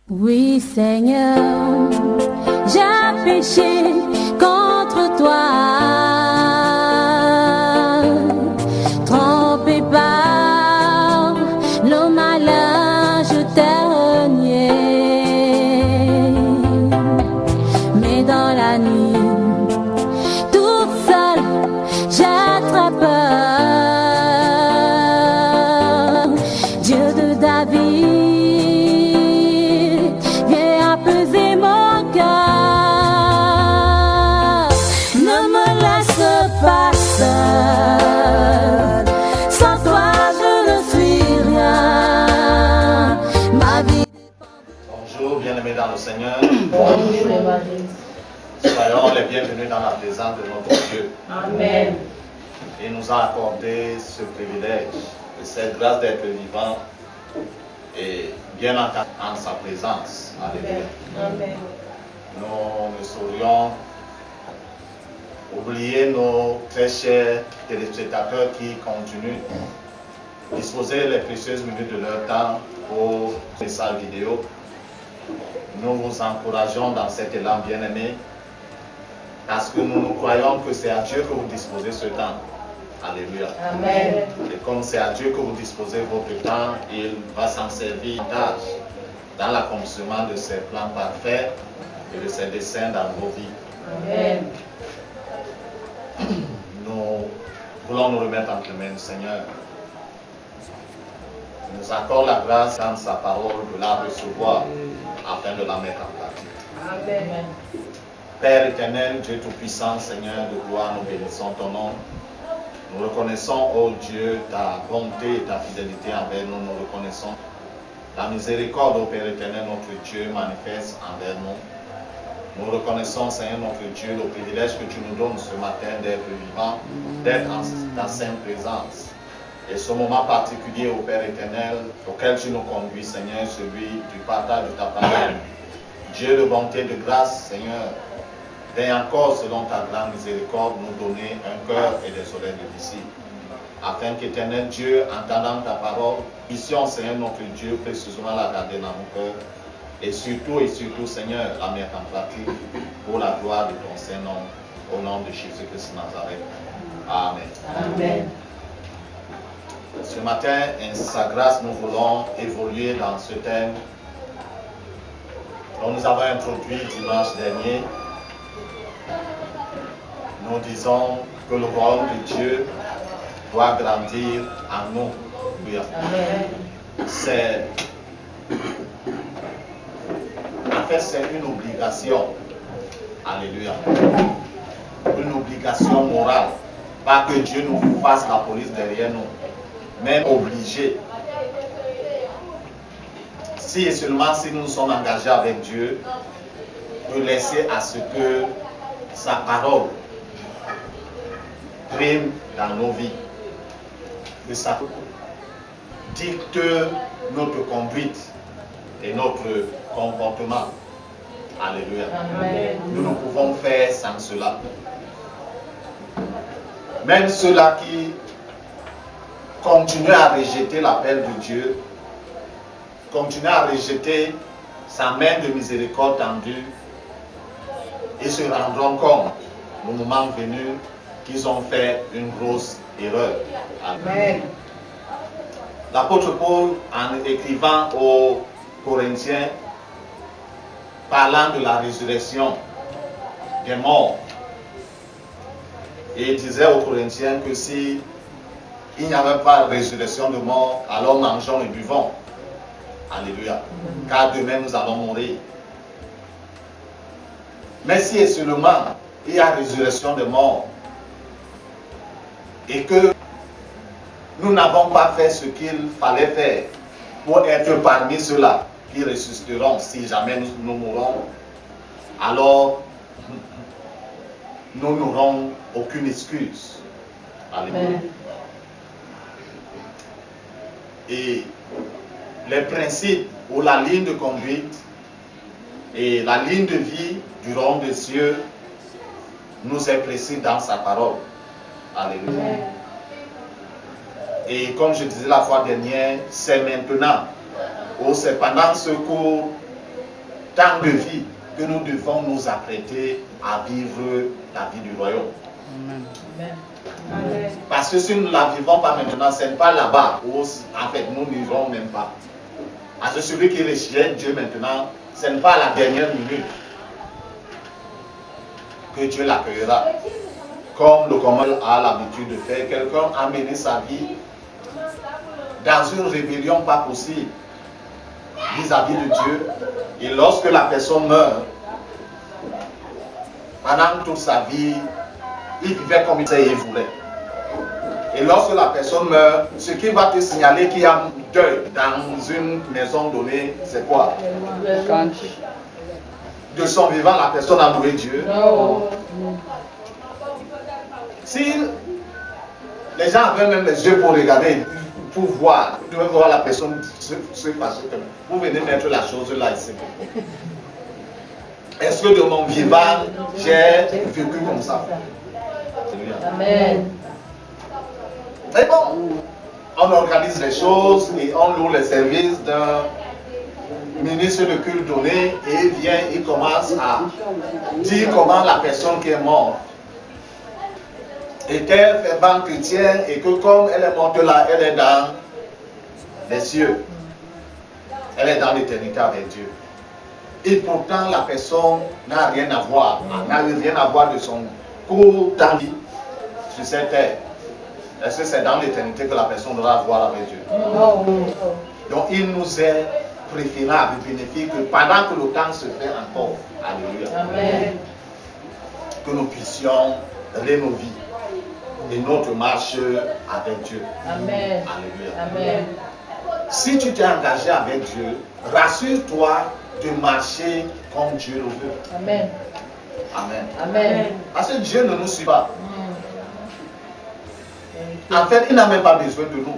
Oui, Seigneur, j'ai péché contre toi, trompé par le malin, je t'ai renié. Mais dans la nuit, toute seule, j'ai très peur. Dieu de David, sans toi je ne suis rien, ma vie. Bonjour, bien-aimés dans le Seigneur. Soyons les bienvenus dans la présence de notre Dieu. Amen. Il nous a accordé ce privilège et cette grâce d'être vivants et bien en sa présence. Alléluia. Amen. Nous ne saurions oublier nos très chers téléspectateurs qui continuent à disposer les précieuses minutes de leur temps pour ces salles vidéo. Nous vous encourageons dans cet élan bien-aimé parce que nous croyons que c'est à Dieu que vous disposez ce temps. Alléluia. Amen. Et comme c'est à Dieu que vous disposez votre temps, il va s'en servir dans l'accomplissement de ses plans parfaits et de ses desseins dans vos vies. Amen. Nous voulons nous remettre entre les mains du Seigneur. Il nous accorde la grâce dans sa parole de la recevoir afin de la mettre en pratique. Amen. Père éternel, Dieu Tout-Puissant, Seigneur de gloire, nous bénissons ton nom. Nous reconnaissons, ô Dieu, ta bonté et ta fidélité envers nous. Nous reconnaissons la miséricorde, ô Père éternel, notre Dieu, manifeste envers nous. Nous reconnaissons, Seigneur, notre Dieu, le privilège que tu nous donnes ce matin d'être vivant, d'être en ta sainte présence. Et ce moment particulier, ô Père éternel, auquel tu nous conduis, Seigneur, celui du partage de ta parole. Dieu de bonté, de grâce, Seigneur, viens encore, selon ta grande miséricorde, nous donner un cœur et des oreilles de disciples. Afin qu'éternel Dieu, entendant ta parole, puissions, Seigneur, notre Dieu, précieusement la garder dans nos cœurs. Et surtout, Seigneur, la mettre en pratique pour la gloire de ton Saint-Nom, au nom de Jésus-Christ de Nazareth. Amen. Amen. Ce matin, en sa grâce, nous voulons évoluer dans ce thème dont nous avons introduit dimanche dernier. Nous disons que le royaume de Dieu doit grandir en nous. Amen. C'est une obligation. Alléluia. Une obligation morale. Pas que Dieu nous fasse la police derrière nous, mais obligé. Si et seulement si nous sommes engagés avec Dieu, de laisser à ce que sa parole prime dans nos vies, que ça dicte notre conduite et notre comportement. Alléluia. Amen. Nous ne pouvons faire sans cela. Même ceux-là qui continuent à rejeter l'appel de Dieu, continuent à rejeter sa main de miséricorde tendue, ils se rendront compte, le moment venu, qu'ils ont fait une grosse erreur. Amen. L'apôtre Paul, en écrivant aux Corinthiens, parlant de la résurrection des morts, et il disait aux Corinthiens que si il n'y avait pas de résurrection de morts, alors mangeons et buvons. Alléluia. Car demain nous allons mourir. Mais si et seulement il y a résurrection de morts et que nous n'avons pas fait ce qu'il fallait faire pour être parmi ceux-là qui ressusciteront si jamais nous mourrons, alors nous n'aurons aucune excuse. Alléluia. Et les principes ou la ligne de conduite et la ligne de vie du royaume des cieux nous est précis dans sa parole. Alléluia. Et comme je disais la fois dernière, c'est maintenant ou c'est pendant ce cours temps de vie que nous devons nous apprêter à vivre la vie du royaume. Amen. Parce que si nous ne la vivons pas maintenant, ce n'est pas là-bas où en fait nous n'irons même pas. Parce que celui qui rejette Dieu maintenant, ce n'est pas à la dernière minute que Dieu l'accueillera. Comme le commun a l'habitude de faire, quelqu'un a mené sa vie dans une rébellion pas possible vis-à-vis de Dieu. Et lorsque la personne meurt, pendant toute sa vie, il vivait comme il voulait. Et lorsque la personne meurt, ce qui va te signaler qu'il y a deuil dans une maison donnée, c'est quoi? De son vivant, la personne a loué Dieu. Si les gens avaient même les yeux pour regarder, pour voir, vous devez voir la personne se passer. Vous venez mettre la chose là ici. Est-ce que de mon vivant, j'ai vécu comme ça? Amen. Mais bon, on organise les choses et on loue les services d'un ministre de culte donné et il vient, il commence à dire comment la personne qui est morte était fervente chrétienne et que comme elle est morte là, elle est dans les cieux. Elle est dans l'éternité avec Dieu. Et pourtant, la personne n'a rien à voir, n'a rien à voir de son court temps sur cette terre. Est-ce que c'est dans l'éternité que la personne doit voir avec Dieu? Donc, il nous est préférable, bénéfique, que pendant que le temps se fait encore, alléluia, Amen. que nous puissions rénover et notre marche avec Dieu. Amen. Alléluia. Amen. Si tu t'es engagé avec Dieu, rassure-toi de marcher comme Dieu le veut. Amen. Amen. Amen. Parce que Dieu ne nous suit pas. En fait, il n'a même pas besoin de nous.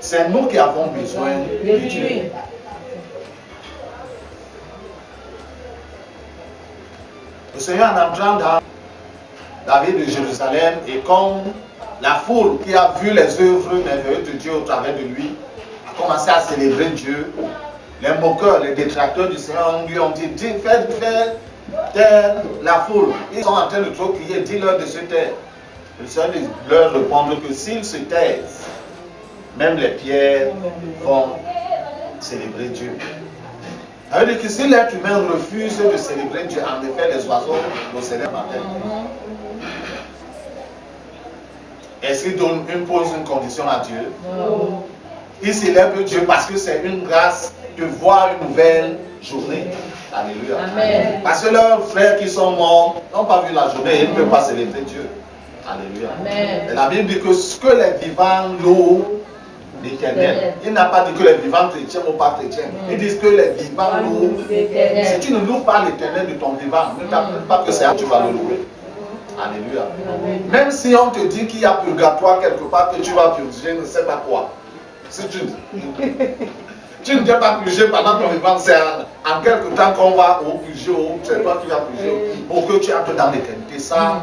C'est nous qui avons besoin de Dieu. Le Seigneur en entrant dans la ville de Jérusalem et comme la foule qui a vu les œuvres merveilleuses de Dieu au travers de lui a commencé à célébrer Dieu, les moqueurs, les détracteurs du Seigneur lui ont dit, faites taire la foule. Ils sont en train de trop crier, dis-leur de se taire. Le Seigneur leur répondre que s'ils se taisent, même les pierres vont célébrer Dieu. Ça veut dire que si l'être humain refuse de célébrer Dieu, en effet, les oiseaux le célèbrent matin. Est-ce qu'il impose une condition à Dieu? Non. Il célèbre Dieu parce que c'est une grâce de voir une nouvelle journée. Alléluia. Amen. Parce que leurs frères qui sont morts n'ont pas vu la journée et ils ne peuvent pas célébrer Dieu. Alléluia. Amen. Et la Bible dit que ce que les vivants louent l'Éternel. Il n'a pas dit que les vivants chrétiens ou pas chrétiens. Ils disent que les vivants louent. Si tu ne loues pas l'Éternel de ton vivant, ne t'appelle pas que c'est à tu vas le louer. Alléluia. Même si on te dit qu'il y a purgatoire quelque part, que tu vas purger, ne sais pas quoi. Si tu ne viens pas purger pendant ton vivant, c'est en quelque temps qu'on va au purger, c'est toi qui vas purger, pour que tu entres dans l'éternité. Ça,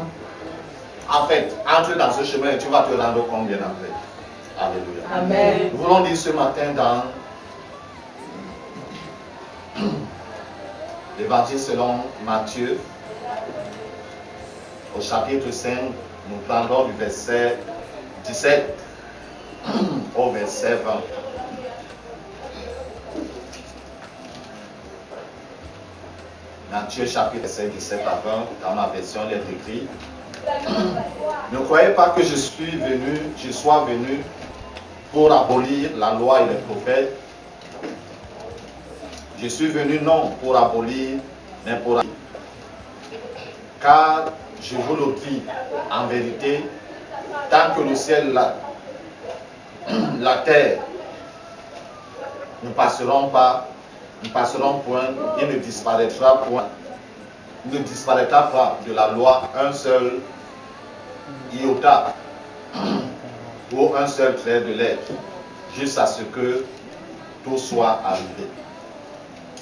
en fait, entre dans ce chemin et tu vas te rendre compte bien après. Alléluia. Amen. Nous voulons dire ce matin dans l'Évangile selon Matthieu, au chapitre 5, nous prendrons du verset 17 au verset 20. Matthieu chapitre 5, 17 à 20, dans ma version, il est écrit: ne croyez pas que je sois venu pour abolir la loi et les prophètes. Je suis venu non pour abolir, mais pour abolir. Car je vous le dis en vérité, tant que le ciel, la terre ne passeront point, il ne disparaîtra point. Il ne disparaîtra pas de la loi un seul iota ou un seul trait de lettre, jusqu'à ce que tout soit arrivé.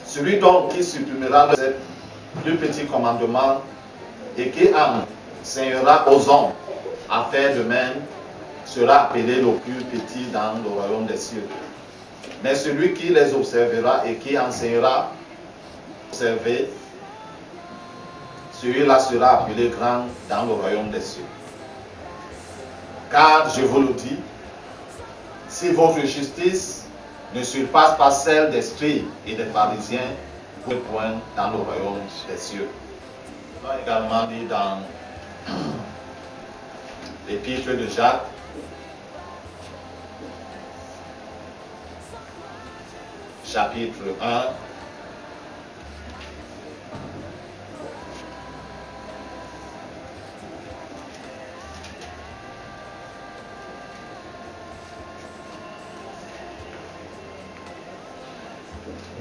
Celui donc qui supprimera le plus petit commandement et qui enseignera aux hommes à faire de même sera appelé le plus petit dans le royaume des cieux. Mais celui qui les observera et qui enseignera, observer, celui-là sera appelé grand dans le royaume des cieux. Car je vous le dis, si votre justice ne surpasse pas celle des scribes et des pharisiens, vous êtes point dans le royaume des cieux. On a également dit dans l'épître de Jacques, chapitre 1,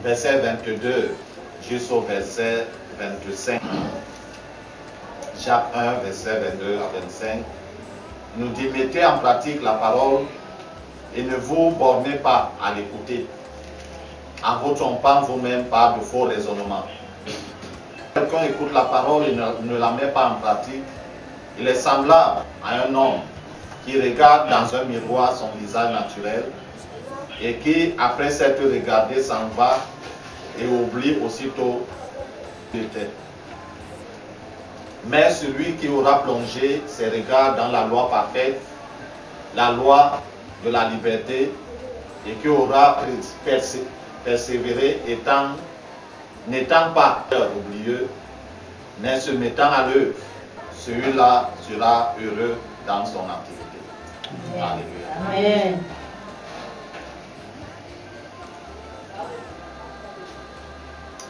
verset 22 jusqu'au verset 25. Jacques 1, verset 22 à 25, nous dit: mettez en pratique la parole et ne vous bornez pas à l'écouter, en vous trompant vous-même par de faux raisonnements. Quelqu'un écoute la parole et ne la met pas en pratique, il est semblable à un homme qui regarde dans un miroir son visage naturel et qui, après s'être regardé, s'en va et oublie aussitôt qui était. Mais celui qui aura plongé ses regards dans la loi parfaite, la loi de la liberté, et qui aura persévéré, n'étant pas oublieux, mais se mettant à l'œuvre, celui-là sera heureux dans son activité. Alléluia. Amen.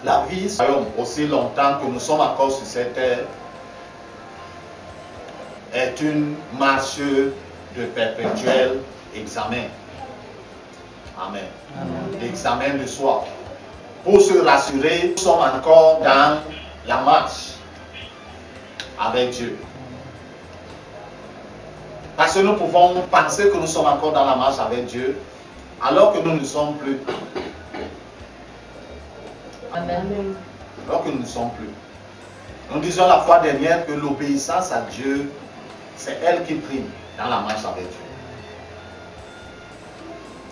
La vie, aussi longtemps que nous sommes encore sur cette terre, est une marche de perpétuel examen. Amen. L'examen de soi. Pour se rassurer, nous sommes encore dans la marche avec Dieu. Parce que nous pouvons penser que nous sommes encore dans la marche avec Dieu, alors que nous ne sommes plus. Amen. Alors que nous ne sommes plus. Nous disions la fois dernière que l'obéissance à Dieu, c'est elle qui prime dans la marche avec Dieu.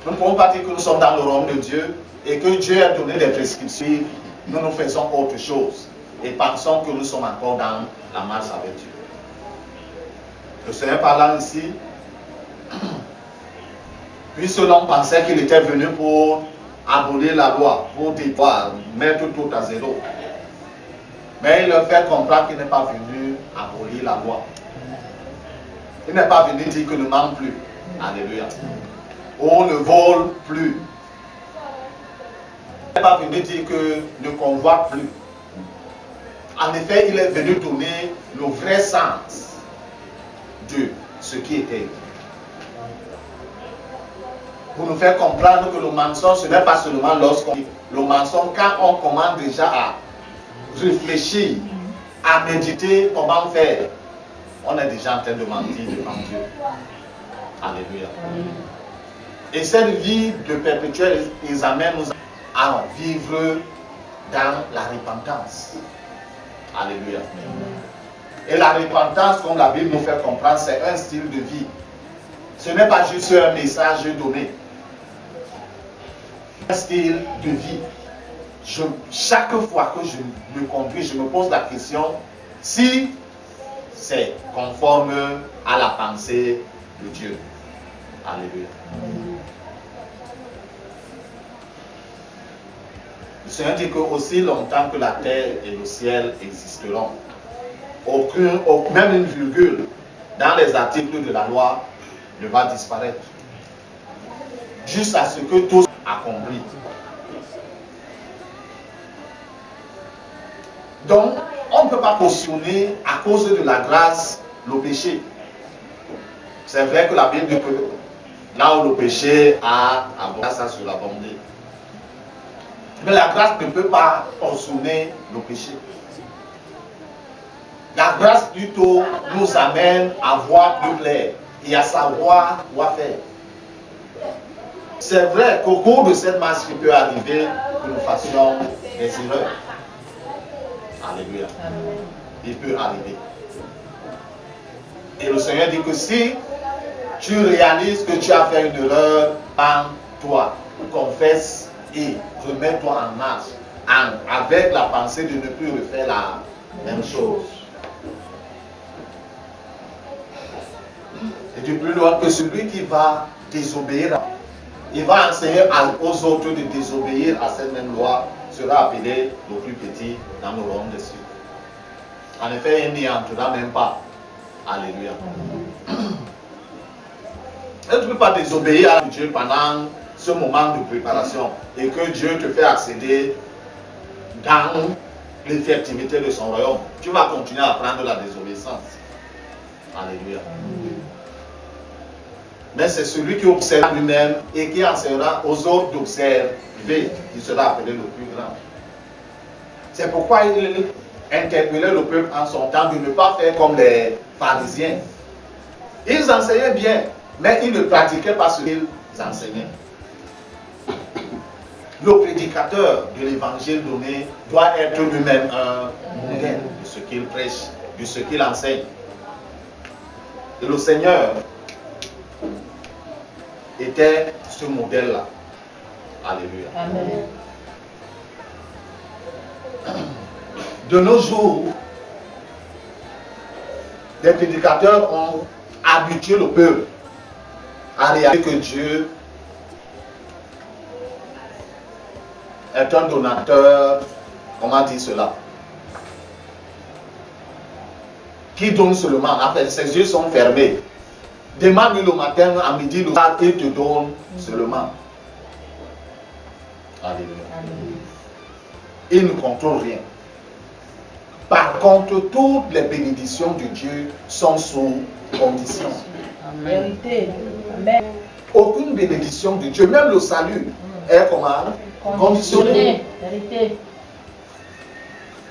Nous ne pouvons pas dire que nous sommes dans le royaume de Dieu et que Dieu a donné des prescriptions. Nous faisons autre chose et pensons que nous sommes encore dans la marche avec Dieu. Le Seigneur parlant ici, puisque l'homme pensait qu'il était venu pour abolir la loi, pour mettre tout à zéro. Mais il leur fait comprendre qu'il n'est pas venu abolir la loi. Il n'est pas venu dire que ne ment plus. Alléluia. On ne vole plus. Il n'est pas venu dire que ne convoite plus. En effet, il est venu donner le vrai sens de ce qui était. Pour nous faire comprendre que le mensonge, ce n'est pas seulement lorsqu'on dit le mensonge, quand on commence déjà à réfléchir, à méditer comment faire, on est déjà en train de mentir devant Dieu. Alléluia. Et cette vie de perpétuel examen nous à vivre dans la repentance. Alléluia. Et la repentance, comme la Bible nous fait comprendre, c'est un style de vie. Ce n'est pas juste un message donné. Un style de vie. Chaque fois que je me conduis, je me pose la question si c'est conforme à la pensée de Dieu. Alléluia. Le Seigneur dit que aussi longtemps que la terre et le ciel existeront, même une virgule dans les articles de la loi ne va disparaître. Jusqu'à ce que tout soit accompli. Donc, on ne peut pas cautionner à cause de la grâce le péché. C'est vrai que la Bible dit que là où le péché a abondé, ça sera abondé. Mais la grâce ne peut pas cautionner le péché. La grâce plutôt nous amène à voir plus clair et à savoir quoi faire. C'est vrai qu'au cours de cette marche, il peut arriver que nous fassions des erreurs. Alléluia. Il peut arriver. Et le Seigneur dit que si tu réalises que tu as fait une erreur en toi, confesse et remets-toi en marche avec la pensée de ne plus refaire la même chose. Et du plus loin que celui qui va désobéir, il va enseigner aux autres de désobéir à cette même loi, sera appelé le plus petit dans le royaume des cieux. En effet, il n'y entrera même pas. Alléluia. Et tu ne peux pas désobéir à Dieu pendant ce moment de préparation et que Dieu te fait accéder dans l'effectivité de son royaume. Tu vas continuer à prendre la désobéissance. Alléluia. Mais c'est celui qui observe lui-même et qui enseignera aux autres d'observer qui sera appelé le plus grand. C'est pourquoi il interpellait le peuple en son temps de ne pas faire comme les pharisiens. Ils enseignaient bien, mais ils ne pratiquaient pas ce qu'ils enseignaient. Le prédicateur de l'évangile donné doit être lui-même un modèle de ce qu'il prêche, de ce qu'il enseigne. Et le Seigneur était ce modèle-là. Alléluia. Amen. De nos jours, les prédicateurs ont habitué le peuple à réaliser que Dieu est un donateur, comment dire cela, qui donne seulement. En fait, ses yeux sont fermés. Demande-lui le matin, à midi, le soir, il te donne seulement. Alléluia. Il ne contrôle rien. Par contre, toutes les bénédictions de Dieu sont sous condition. Vérité. Amen. Aucune bénédiction de Dieu, même le salut, est comment? Conditionné. Vérité.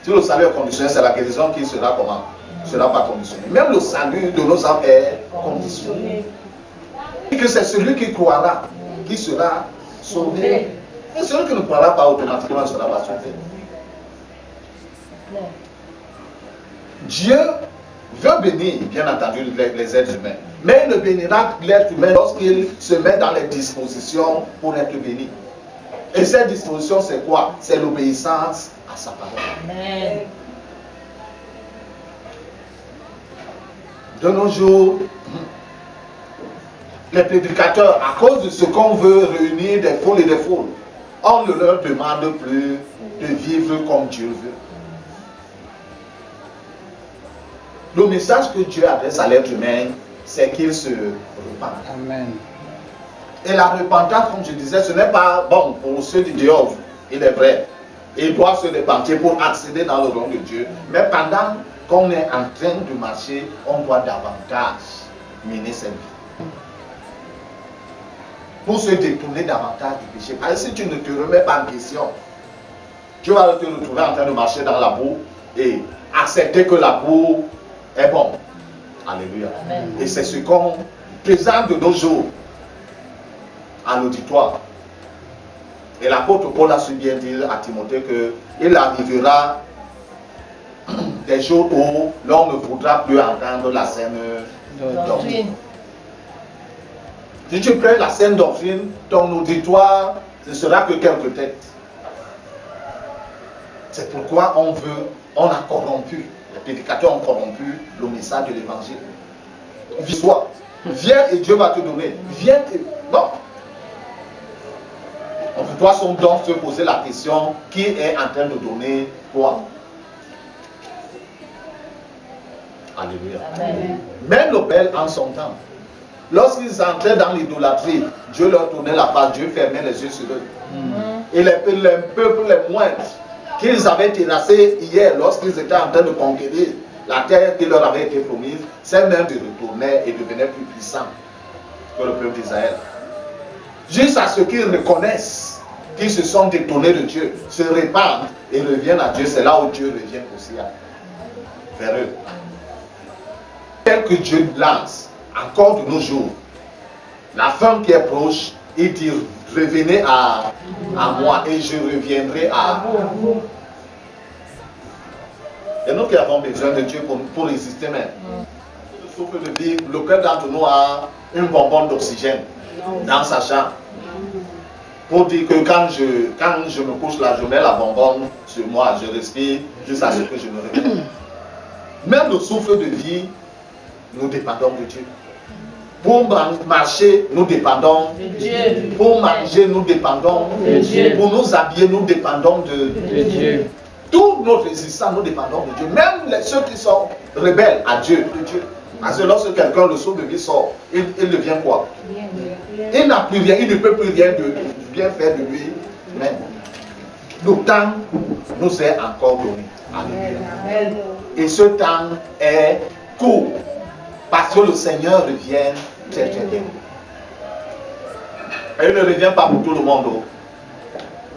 Si le salut est conditionné, c'est la guérison qui sera comment? Ne sera pas conditionnée. Même le salut de nos âmes est conditionné. Et que c'est celui qui croira qui sera sauvé. Et celui qui ne croira pas automatiquement ne sera pas sauvé. Dieu veut bénir, bien entendu, les êtres humains. Mais il ne bénira l'être humain lorsqu'il se met dans les dispositions pour être béni. Et cette disposition, c'est quoi? C'est l'obéissance à sa parole. Amen. De nos jours, les prédicateurs, à cause de ce qu'on veut réunir des foules et des foules, on ne leur demande plus de vivre comme Dieu veut. Le message que Dieu adresse à l'être humain, c'est qu'il se repente. Amen. Et la repentance, comme je disais, ce n'est pas bon pour ceux du Dieu, il est vrai. Ils doivent se repentir pour accéder dans le royaume de Dieu. Mais pendant qu'on est en train de marcher, on doit davantage mener cette vie. Pour se détourner davantage du péché. Parce que si tu ne te remets pas en question, tu vas te retrouver en train de marcher dans la boue et accepter que la boue est bonne. Alléluia. Amen. Et c'est ce qu'on présente de nos jours à l'auditoire. Et l'apôtre Paul a su bien dire à Timothée qu'il arrivera des jours où l'on ne voudra plus entendre la saine doctrine. Si tu prends la saine doctrine, ton auditoire, ce sera que quelques têtes. C'est pourquoi on a corrompu, les prédicateurs ont corrompu le message de l'évangile. Viens et Dieu va te donner. Viens et... Bon. On doit donc se poser la question, qui est en train de donner quoi? Alléluia. Amen. Même le Père en son temps, lorsqu'ils entraient dans l'idolâtrie, Dieu leur tournait la face, Dieu fermait les yeux sur eux. Et les peuples les moindres qu'ils avaient terrassés hier, lorsqu'ils étaient en train de conquérir la terre qui leur avait été promise, ces mêmes se retournaient et devenaient plus puissants que le peuple d'Israël. Jusqu'à ce qu'ils reconnaissent qu'ils se sont détournés de Dieu, se répandent et reviennent à Dieu, c'est là où Dieu revient aussi vers eux. Tel que Dieu lance, encore de nos jours, la fin qui est proche, il dit, revenez à moi et je reviendrai à vous. Et nous qui avons besoin de Dieu pour résister même. Le souffle de vie, lequel d'entre nous a une bonbonne d'oxygène dans sa chambre. Pour dire que quand je me couche là, je mets la bonbonne sur moi, je respire jusqu'à ce que je me réveille. Même le souffle de vie, nous dépendons de Dieu. Pour marcher, nous dépendons De Dieu. Pour manger, nous dépendons de Dieu. Pour nous habiller, nous dépendons De Dieu. Toute notre existence, nous dépendons de Dieu. Même ceux qui sont rebelles à Dieu, de Dieu. Parce que lorsque quelqu'un, le souffle de vie sort, il devient quoi? Il n'a plus rien, il ne peut plus rien de bien faire de lui-même. Le temps nous est encore donné. Alléluia. Et ce temps est court. Parce que le Seigneur revient très très vite. Et il ne revient pas pour tout le monde.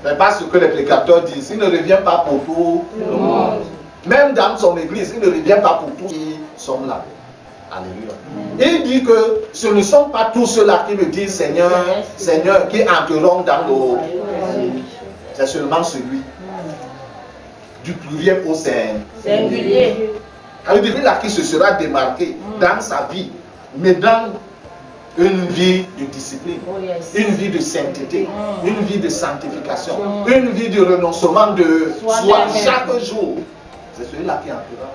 Mais pas ce que les prédicateurs disent. Il ne revient pas pour tout le monde. Même dans son église, il ne revient pas pour tous qui sont là. Alléluia. Il dit que ce ne sont pas tous ceux-là qui me disent Seigneur, Seigneur, qui entreront dans le... C'est seulement celui du pluriel au Singulier. Il dit là qui se sera démarqué dans sa vie, mais dans une vie de discipline, une vie de sainteté, une vie de sanctification, une vie de renoncement de soi chaque jour. C'est celui-là qui entrera.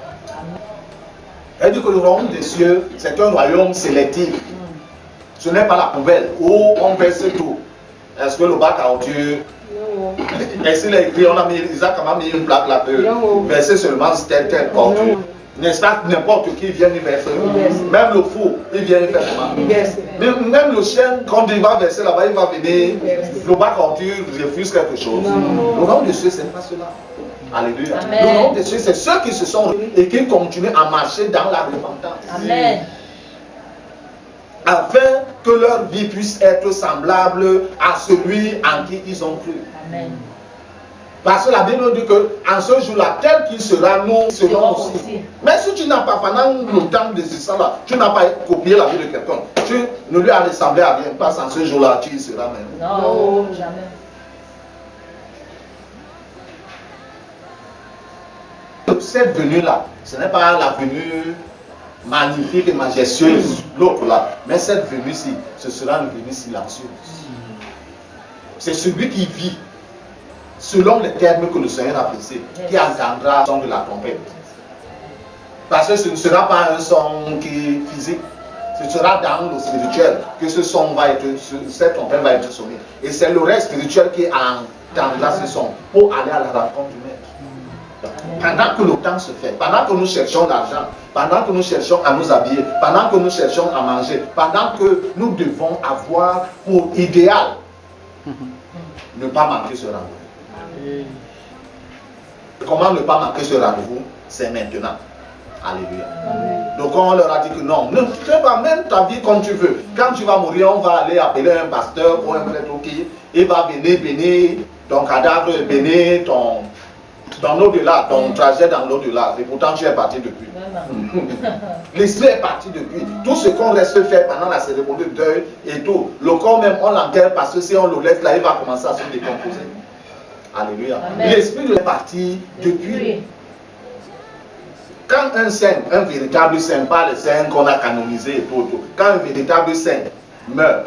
Elle dit que le royaume des cieux, c'est un royaume sélectif. Ce n'est pas la poubelle où on verse tout. Est-ce que le bac à ordures, est-ce qu'il a écrit, Isaac a mis une plaque là, verser seulement telle ordure. N'est-ce pas, n'importe qui vient y verser. Même le fou, il vient y faire comment. Même le chien, quand il va verser là-bas, il va venir, le bac à ordures refuse quelque chose. Le royaume des cieux, ce n'est pas cela. Alléluia. Amen. Le nom de Dieu, c'est ceux qui se sont et qui continuent à marcher dans la repentance. Amen. Afin que leur vie puisse être semblable à celui en qui ils ont cru. Amen. Parce que la Bible dit qu'en ce jour-là, tel qu'il sera, nous serons aussi. Mais si tu n'as pas, pendant le temps de ce là, tu n'as pas copié la vie de quelqu'un, tu ne lui as ressemblé à rien. Parce qu'en ce jour-là, tu y seras même. Non, jamais. Cette venue-là, ce n'est pas la venue magnifique et majestueuse, l'autre là, mais cette venue-ci, ce sera une venue silencieuse. C'est celui qui vit selon les termes que le Seigneur a fixés, qui entendra le son de la trompette. Parce que ce ne sera pas un son qui est physique, ce sera dans le spirituel que ce son va être, cette trompette va être sonnée. Et c'est le reste spirituel qui entendra ce son pour aller à la rencontre du Maître. Pendant que le temps se fait, pendant que nous cherchons l'argent, pendant que nous cherchons à nous habiller, pendant que nous cherchons à manger, pendant que nous devons avoir pour idéal ne pas manquer ce rendez-vous. Comment ne pas manquer ce rendez-vous? C'est maintenant. Alléluia. Donc on leur a dit que non, ne fais pas même ta vie comme tu veux. Quand tu vas mourir, on va aller appeler un pasteur ou un prêtre qui il va venir bénir ton cadavre, bénir ton au-delà, ton trajet dans l'au-delà. Et pourtant tu es parti depuis. L'esprit est parti depuis. Tout ce qu'on reste faire pendant la cérémonie de deuil et tout, le corps même on l'enterre parce que si on le laisse là, il va commencer à se décomposer. Alléluia. L'esprit est parti depuis. Quand un saint, un véritable saint, pas le saint qu'on a canonisé et tout, quand un véritable saint meurt,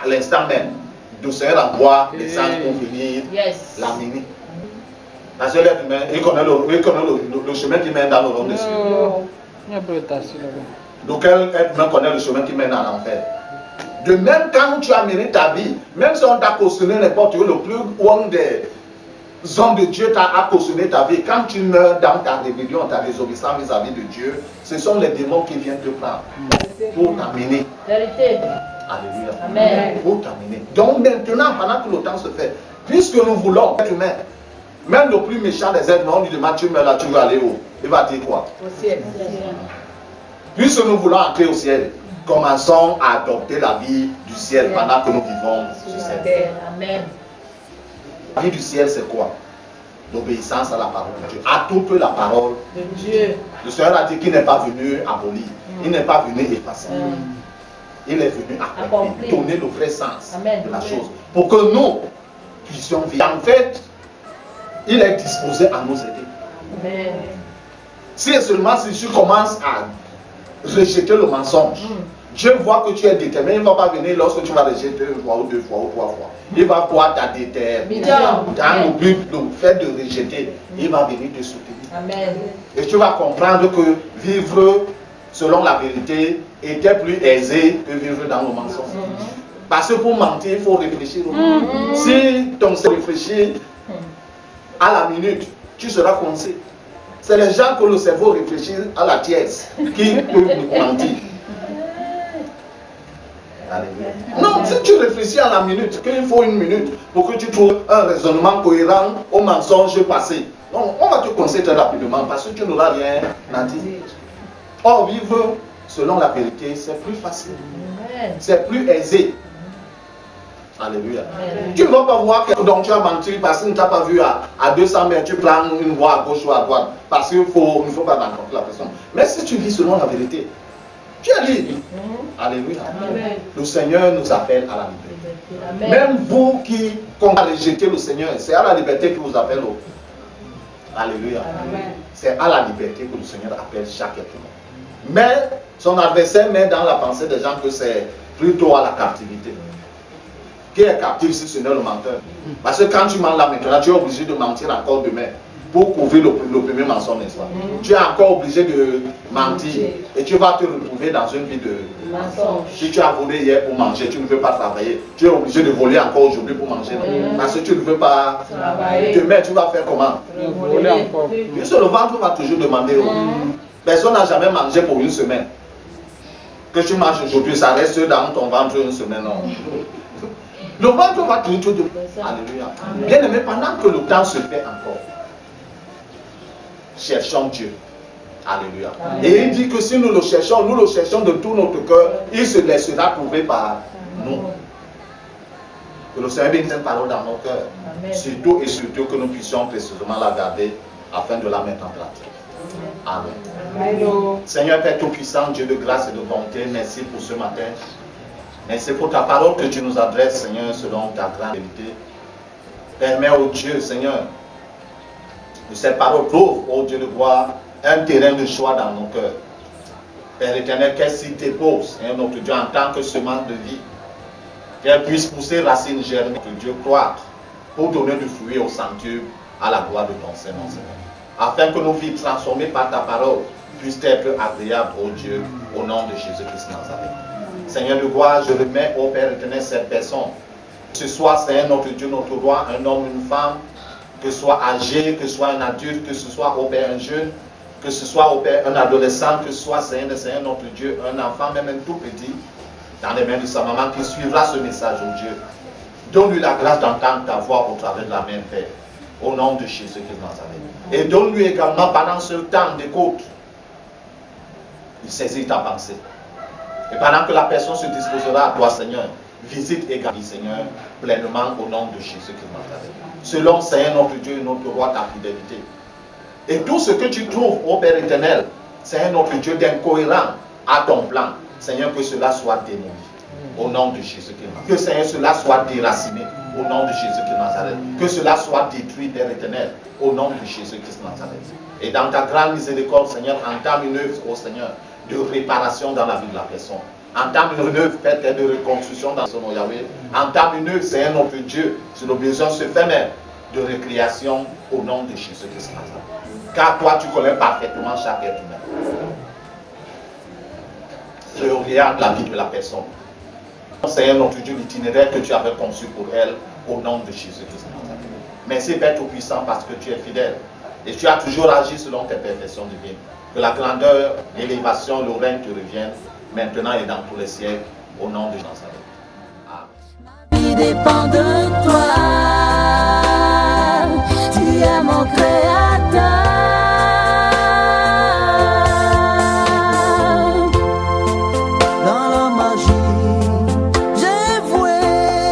à l'instant même, le Seigneur envoie les anges pour venir l'amener. Parce que l'être humain, il connaît le chemin qui mène dans le royaume des cieux. Donc l'être humain connaît le chemin qui mène à l'enfer. De même, quand tu as mené ta vie, même si on t'a cautionné n'importe où, le plus grand des hommes de Dieu t'a cautionné ta vie, quand tu meurs dans ta rébellion, ta désobéissance vis-à-vis de Dieu, ce sont les démons qui viennent te prendre pour t'amener. Vérité. Alléluia. Amen. Pour t'amener. Donc maintenant, pendant que le temps se fait, puisque nous voulons être humains, même le plus méchant des êtres, on lui demande tu meurs là, tu veux aller où? Il va dire quoi? Au ciel. Puisque nous voulons entrer au ciel, commençons à adopter la vie du ciel pendant que nous vivons sur cette terre. Amen. La vie du ciel, c'est quoi? L'obéissance à la parole de Dieu, à toute la parole de Dieu. Le Seigneur a dit qu'il n'est pas venu abolir, il n'est pas venu effacer. Il est venu accomplir, donner le vrai sens de la chose, pour que nous puissions vivre. En fait, il est disposé à nous aider. Amen. Si et seulement si tu commences à rejeter le mensonge, Dieu voit que tu es déterminé. Il ne va pas venir lorsque tu vas rejeter une fois ou deux fois ou trois fois. Il va voir ta détermination. Dans le but, le fait de rejeter, il va venir te soutenir. Amen. Et tu vas comprendre que vivre selon la vérité était plus aisé que vivre dans le mensonge. Parce que pour mentir, il faut réfléchir. Si ton cerveau réfléchit à la minute, tu seras coincé. C'est les gens que le cerveau réfléchit à la tièce qui peuvent mentir. Alléluia. Non, si tu réfléchis à la minute, qu'il faut une minute pour que tu trouves un raisonnement cohérent au mensonge passé. Non, on va te conseiller très rapidement parce que tu n'auras rien à dire. Or, vivre selon la vérité, c'est plus facile. C'est plus aisé. Alléluia. Tu ne vas pas voir que donc tu as menti parce qu'il ne t'a pas vu à 200 mètres, tu prends une voie à gauche ou à droite parce qu'il ne faut pas rencontrer la personne. Mais si tu vis selon la vérité, tu es libre. Alléluia. Amen. Le Seigneur nous appelle à la liberté. Amen. Même vous qui comptez rejeter le Seigneur, c'est à la liberté qu'il vous appelle. Alléluia. C'est à la liberté que le Seigneur appelle chaque être humain. Mais son adversaire met dans la pensée des gens que c'est plutôt à la captivité. Qui est captif si ce n'est le menteur? Parce que quand tu mens là maintenant, tu es obligé de mentir encore demain pour couvrir le premier mensonge, n'est-ce pas? Tu es encore obligé de mentir et tu vas te retrouver dans une vie de mensonge. Si tu as volé hier pour manger, tu ne veux pas travailler. Tu es obligé de voler encore aujourd'hui pour manger. Parce que tu ne veux pas travailler. Demain, tu vas faire comment? Voler encore. Puis sur le ventre, on va toujours demander. Personne n'a jamais mangé pour une semaine. Que tu manges aujourd'hui, ça reste dans ton ventre une semaine, non? Le ventre va toujours de... Alléluia. Bien aimé, pendant que le temps se fait encore, cherchons Dieu. Alléluia. Amen. Et il dit que si nous le cherchons de tout notre cœur, il se laissera trouver par nous. Que le Seigneur bénisse cette parole dans nos cœurs. Surtout et surtout que nous puissions précisément la garder afin de la mettre en pratique. Amen. Amen. Seigneur Père Tout-Puissant, Dieu de grâce et de bonté, merci pour ce matin. Merci pour ta parole que tu nous adresses, Seigneur, selon ta grande vérité. Permets au Dieu, Seigneur, que cette parole trouve, ô Dieu de gloire, un terrain de choix dans nos cœurs. Père éternel, qu'elle s'y dépose, Seigneur notre Dieu, en tant que semence de vie, qu'elle puisse pousser racines germées, notre Dieu, croître, pour donner du fruit au centuple, à la gloire de ton Seigneur, Seigneur. Afin que nos vies transformées par ta parole puissent être agréables, ô Dieu, au nom de Jésus-Christ Nazareth. Seigneur de gloire, je remets au Père éternel cette personne. Que ce soit, Seigneur notre Dieu, notre roi, un homme, une femme, que ce soit âgé, que ce soit un adulte, que ce soit au Père un jeune, que ce soit au Père un adolescent, que ce soit, Seigneur notre Dieu, un enfant, même un tout petit, dans les mains de sa maman qui suivra ce message, ô Dieu. Donne-lui la grâce d'entendre ta voix au travers de la même Père, au nom de Jésus-Christ Nazareth. Et donne-lui également, pendant ce temps d'écoute, il saisit ta pensée. Et pendant que la personne se disposera à toi, Seigneur, visite également, Seigneur, pleinement au nom de Jésus-Christ Nazareth. Selon, Seigneur, notre Dieu et notre roi, ta fidélité. Et tout ce que tu trouves, ô Père éternel, Seigneur, notre Dieu, d'incohérent à ton plan, Seigneur, que cela soit démoli. Au nom de Jésus-Christ Nazareth. Que, Seigneur, cela soit déraciné. Au nom de Jésus-Christ Nazareth. Que cela soit détruit, Père éternel. Au nom de Jésus-Christ Nazareth. Et dans ta grande miséricorde, Seigneur, entame une œuvre, ô Seigneur, de réparation dans la vie de la personne. Entame une œuvre faite de reconstruction dans son Yahweh. Entame une œuvre, Seigneur notre Dieu, sur nos besoins se fait même de récréation au nom de Jésus-Christ. Car toi, tu connais parfaitement chaque être humain. Je regarde la vie de la personne. Seigneur notre Dieu, l'itinéraire que tu avais conçu pour elle, au nom de Jésus-Christ. Merci Père Tout-Puissant parce que tu es fidèle. Et tu as toujours agi selon tes perfections divines. Que la grandeur, l'élévation, le règne te reviennent, maintenant et dans tous les siècles, au nom de Jésus. Amen. Ma vie dépend de